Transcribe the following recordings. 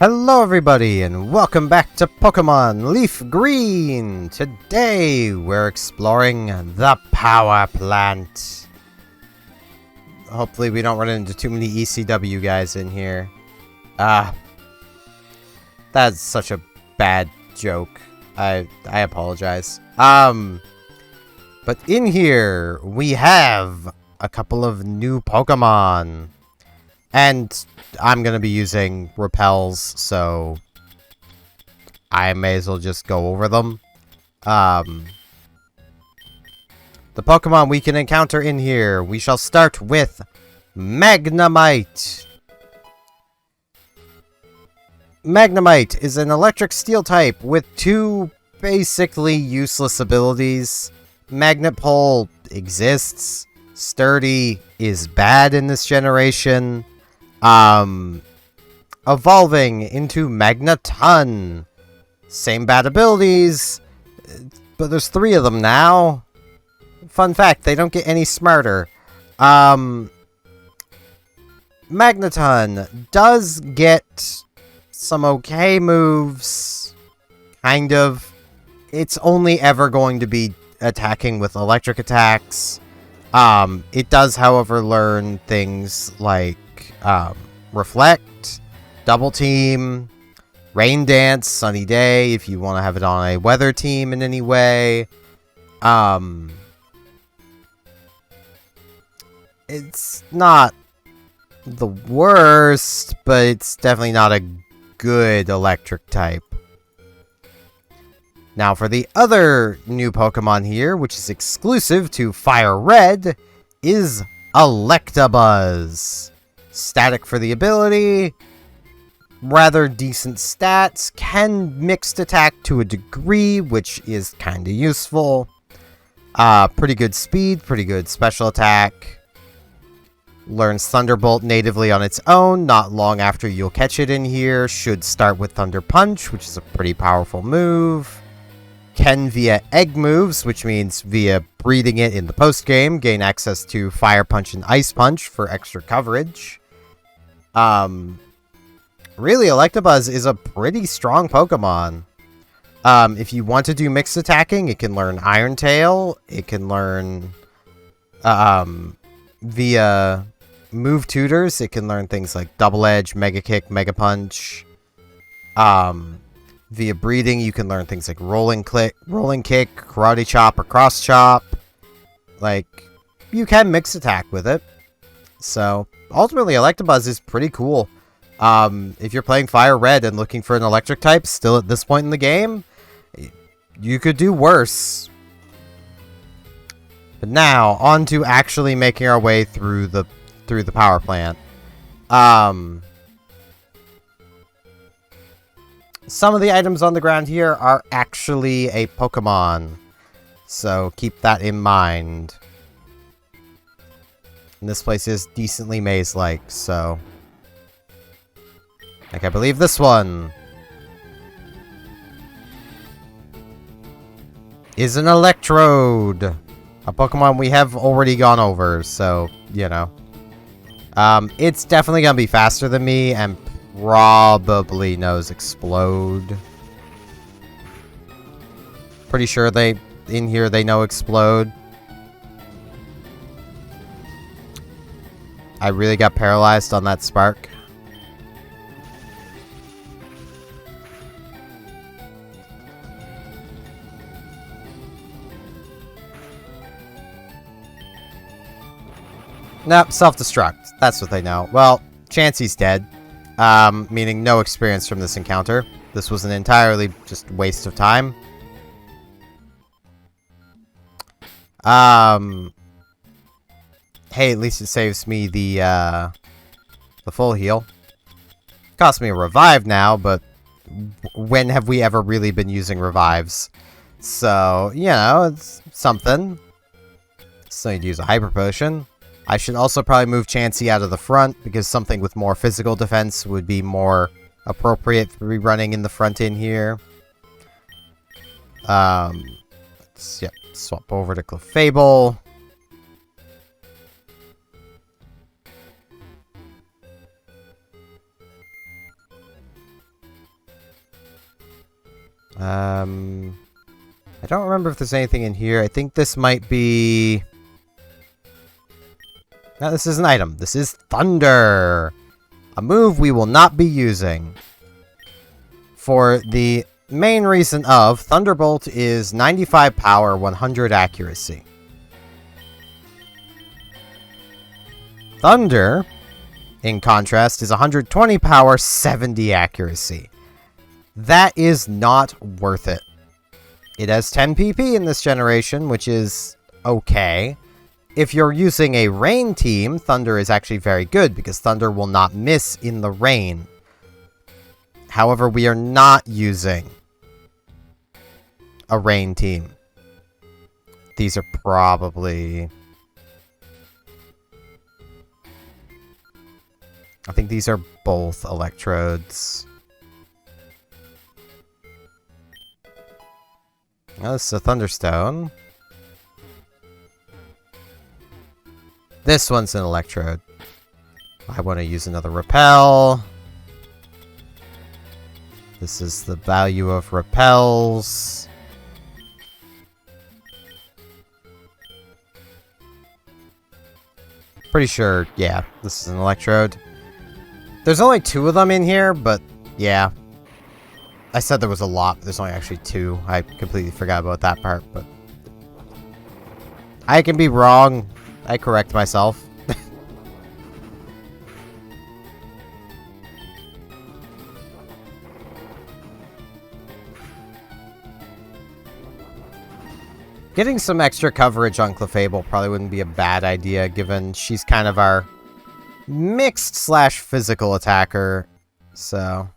Hello everybody and welcome back to Pokemon Leaf Green! Today we're exploring the power plant. Hopefully we don't run into too many ECW guys in here. That's such a bad joke. I apologize. But in here we have a couple of new Pokemon. And I'm going to be using repels, so I may as well just go over them. The Pokemon we can encounter in here, we shall start with Magnemite. Magnemite is an electric steel type with two basically useless abilities. Magnet Pole exists. Sturdy is bad in this generation. Evolving into Magneton. Same bad abilities, but there's 3 of them now. Fun fact, they don't get any smarter. Magneton does get some okay moves. Kind of. It's only ever going to be attacking with electric attacks. It does, however, learn things like Reflect, Double Team, Rain Dance, Sunny Day, if you want to have it on a weather team in any way. It's not the worst, but it's definitely not a good electric type. Now for the other new Pokemon here, which is exclusive to Fire Red, is Electabuzz. Static for the ability, rather decent stats, can mixed attack to a degree, which is kind of useful. Pretty good speed, pretty good special attack. Learns Thunderbolt natively on its own, not long after you'll catch it in here. Should start with Thunder Punch, which is a pretty powerful move. Can via egg moves, which means via breeding it in the post-game, gain access to Fire Punch and Ice Punch for extra coverage. Really, Electabuzz is a pretty strong Pokemon. If you want to do mixed attacking, it can learn Iron Tail. It can learn, via move tutors, it can learn things like Double Edge, Mega Kick, Mega Punch. Via breeding, you can learn things like Rolling Kick, Karate Chop, or Cross Chop. Like, you can mix attack with it. So, ultimately, Electabuzz is pretty cool. If you're playing Fire Red and looking for an electric type still at this point in the game, you could do worse. But now, on to actually making our way through the power plant. Some of the items on the ground here are actually a Pokemon, so keep that in mind. And this place is decently maze-like, so... like, I believe this one is an Electrode, a Pokemon we have already gone over, so, you know. It's definitely gonna be faster than me, and probably knows Explode. Pretty sure in here they know Explode. I really got paralyzed on that spark. Nope, self-destruct. That's what they know. Well, Chansey's dead. Meaning no experience from this encounter. This was an entirely just waste of time. Hey, at least it saves me the full heal. Cost me a revive now, but when have we ever really been using revives? So, you know, it's something. So need to use a Hyper Potion. I should also probably move Chansey out of the front, because something with more physical defense would be more appropriate for me running in the front in here. Let's, swap over to Clefable. I don't remember if there's anything in here. I think this might be... No, this is an item. This is Thunder! A move we will not be using. For the main reason of Thunderbolt is 95 power, 100 accuracy. Thunder, in contrast, is 120 power, 70 accuracy. That is not worth it. It has 10 PP in this generation, which is okay. If you're using a rain team, Thunder is actually very good, because Thunder will not miss in the rain. However, we are not using a rain team. These are probably... I think these are both electrodes. Oh, this is a Thunderstone. This one's an electrode. I want to use another repel. This is the value of repels. Pretty sure, yeah, this is an electrode. There's only 2 of them in here, but yeah. I said there was a lot, but there's only actually 2. I completely forgot about that part, but... I can be wrong. I correct myself. Getting some extra coverage on Clefable probably wouldn't be a bad idea, given she's kind of our mixed/physical attacker, so...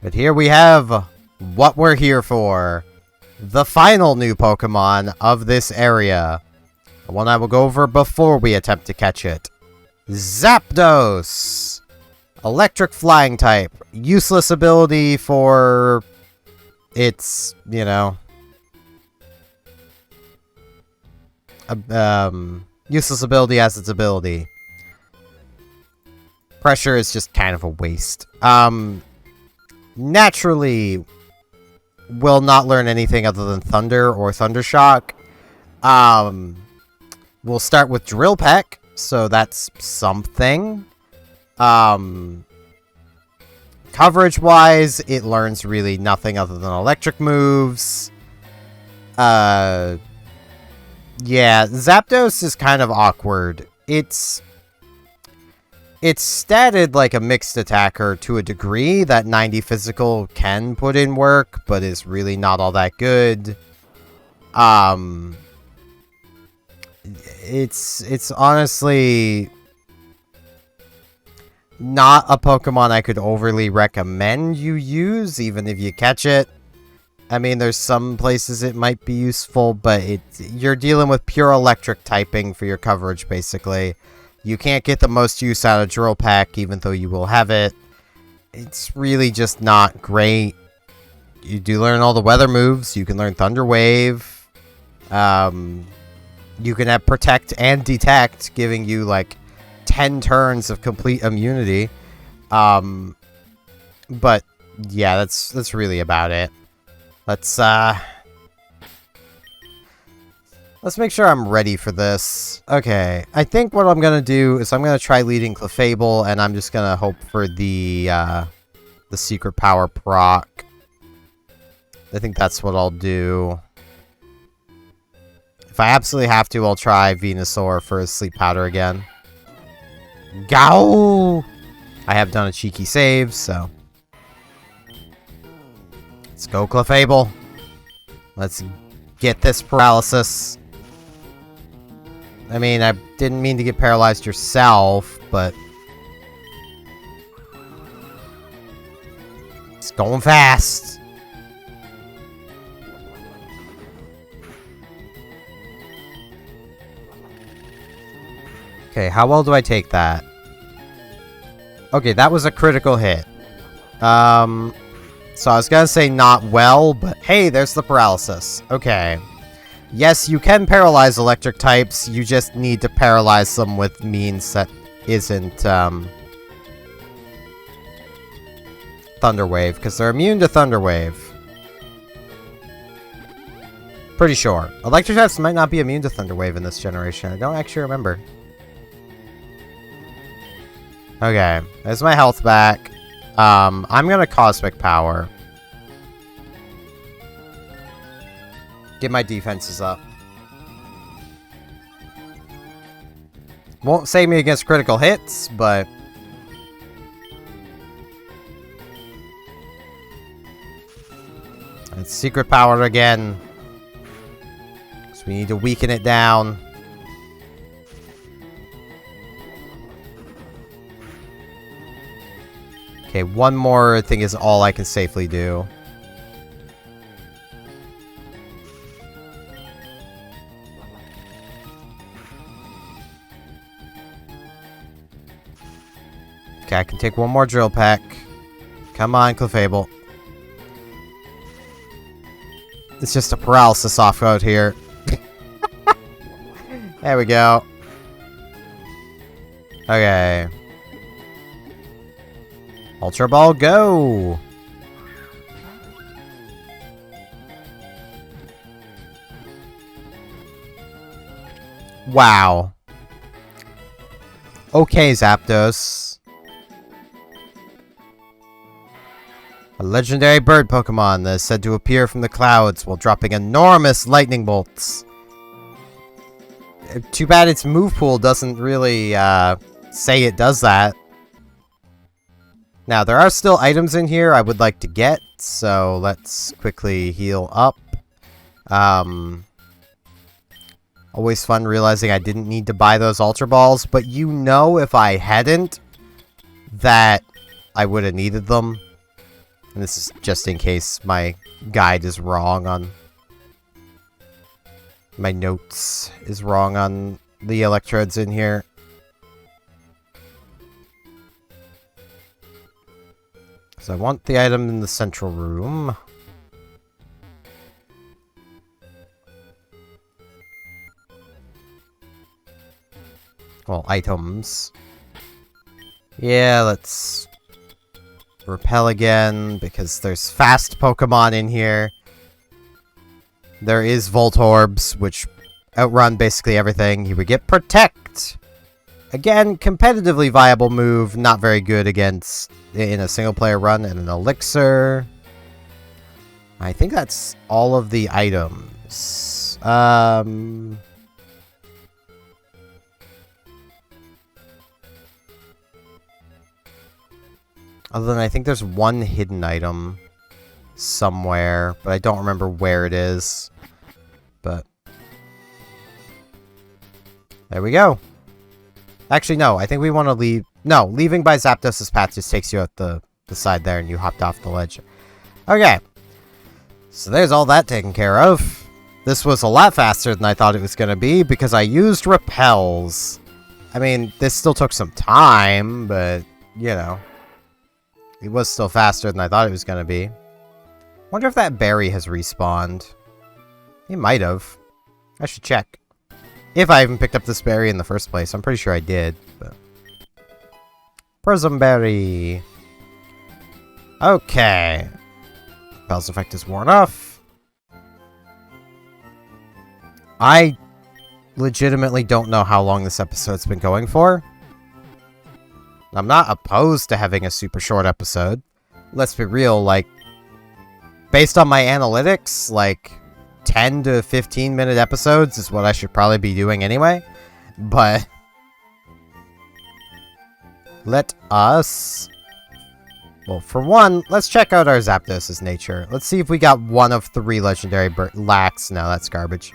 But here we have what we're here for. The final new Pokemon of this area. The one I will go over before we attempt to catch it. Zapdos! Electric flying type. Useless ability for its, you know... useless ability as its ability. Pressure is just kind of a waste. Naturally will not learn anything other than Thunder or Thundershock. We'll start with Drill Peck, so that's something. Coverage-wise, it learns really nothing other than electric moves. Yeah, Zapdos is kind of awkward. It's statted like a mixed attacker to a degree that 90 physical can put in work, but is really not all that good. It's honestly not a Pokemon I could overly recommend you use, even if you catch it. I mean, there's some places it might be useful, but you're dealing with pure electric typing for your coverage, basically. You can't get the most use out of Drill Peck, even though you will have it. It's really just not great. You do learn all the weather moves. You can learn Thunder Wave. You can have Protect and Detect, giving you, like, 10 turns of complete immunity. But, yeah, that's really about it. Let's make sure I'm ready for this. Okay, I think what I'm gonna do is I'm gonna try leading Clefable, and I'm just gonna hope for the secret power proc. I think that's what I'll do. If I absolutely have to, I'll try Venusaur for his sleep powder again. Gow! I have done a cheeky save, so... Let's go, Clefable. Let's get this paralysis. I mean, I didn't mean to get paralyzed yourself, but... It's going fast. Okay, how well do I take that? Okay, that was a critical hit. So I was gonna say not well, but hey, there's the paralysis. Okay. Yes, you can paralyze electric types, you just need to paralyze them with means that isn't, Thunder Wave, because they're immune to Thunder Wave. Pretty sure. Electric types might not be immune to Thunder Wave in this generation. I don't actually remember. Okay, there's my health back. I'm gonna Cosmic Power. Get my defenses up. Won't save me against critical hits, but... It's Secret Power again. So we need to weaken it down. Okay, one more thing is all I can safely do. Okay, I can take one more drill pack. Come on, Clefable. It's just a paralysis off-road here. There we go. Okay. Ultra Ball, go! Wow. Okay, Zapdos. A legendary bird Pokemon that is said to appear from the clouds while dropping enormous lightning bolts. Too bad its move pool doesn't really say it does that. Now, there are still items in here I would like to get, so let's quickly heal up. Always fun realizing I didn't need to buy those Ultra Balls, but you know if I hadn't, that I would have needed them. And this is just in case my guide is wrong on... My notes is wrong on the electrodes in here. So I want the item in the central room. Well, items. Yeah, let's repel again, because there's fast Pokemon in here. There is Voltorbs, which outrun basically everything. You would get Protect. Again, competitively viable move, not very good against in a single player run, and an Elixir. I think that's all of the items. Other than I think there's one hidden item somewhere, but I don't remember where it is. But there we go. Actually, no, I think we want to leave. No, leaving by Zapdos' path just takes you out the side there and you hopped off the ledge. Okay. So there's all that taken care of. This was a lot faster than I thought it was going to be because I used repels. I mean, this still took some time, but, you know. It was still faster than I thought it was going to be. Wonder if that berry has respawned. It might have. I should check. If I even picked up this berry in the first place. I'm pretty sure I did. But... Prism Berry. Okay. Repel's effect is worn off. I legitimately don't know how long this episode's been going for. I'm not opposed to having a super short episode. Let's be real, like, based on my analytics, like, 10 to 15 minute episodes is what I should probably be doing anyway. But let us... Well, for one, let's check out our Zapdos' nature. Let's see if we got one of 3 legendary Lax. No, that's garbage.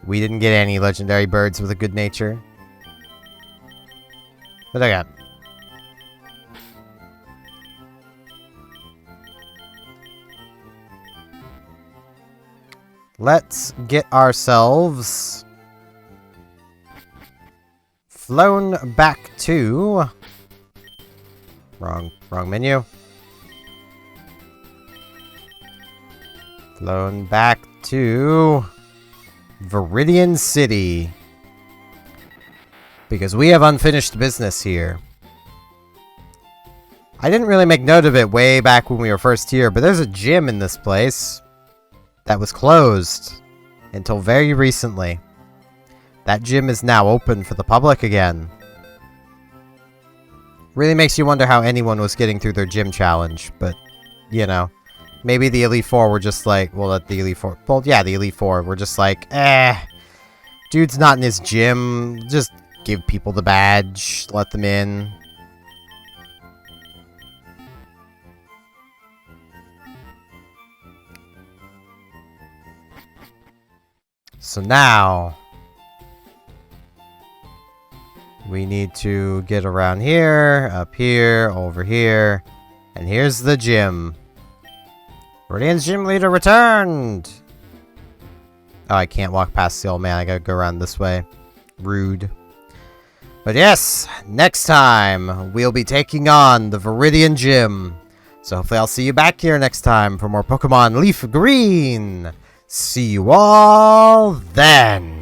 We didn't get any legendary birds with a good nature. What I got? Let's get ourselves flown back to... Wrong menu. Flown back to Viridian City. Because we have unfinished business here. I didn't really make note of it way back when we were first here, but there's a gym in this place that was closed until very recently. That gym is now open for the public again. Really makes you wonder how anyone was getting through their gym challenge, but, you know, maybe the Elite Four were just like, well, the Elite Four, well, yeah, the Elite Four were just like, dude's not in his gym, just give people the badge, let them in. So now, we need to get around here, up here, over here, and here's the gym. Viridian's gym leader returned! Oh, I can't walk past the old man, I gotta go around this way. Rude. But yes, next time, we'll be taking on the Viridian Gym. So hopefully I'll see you back here next time for more Pokemon Leaf Green. See you all then!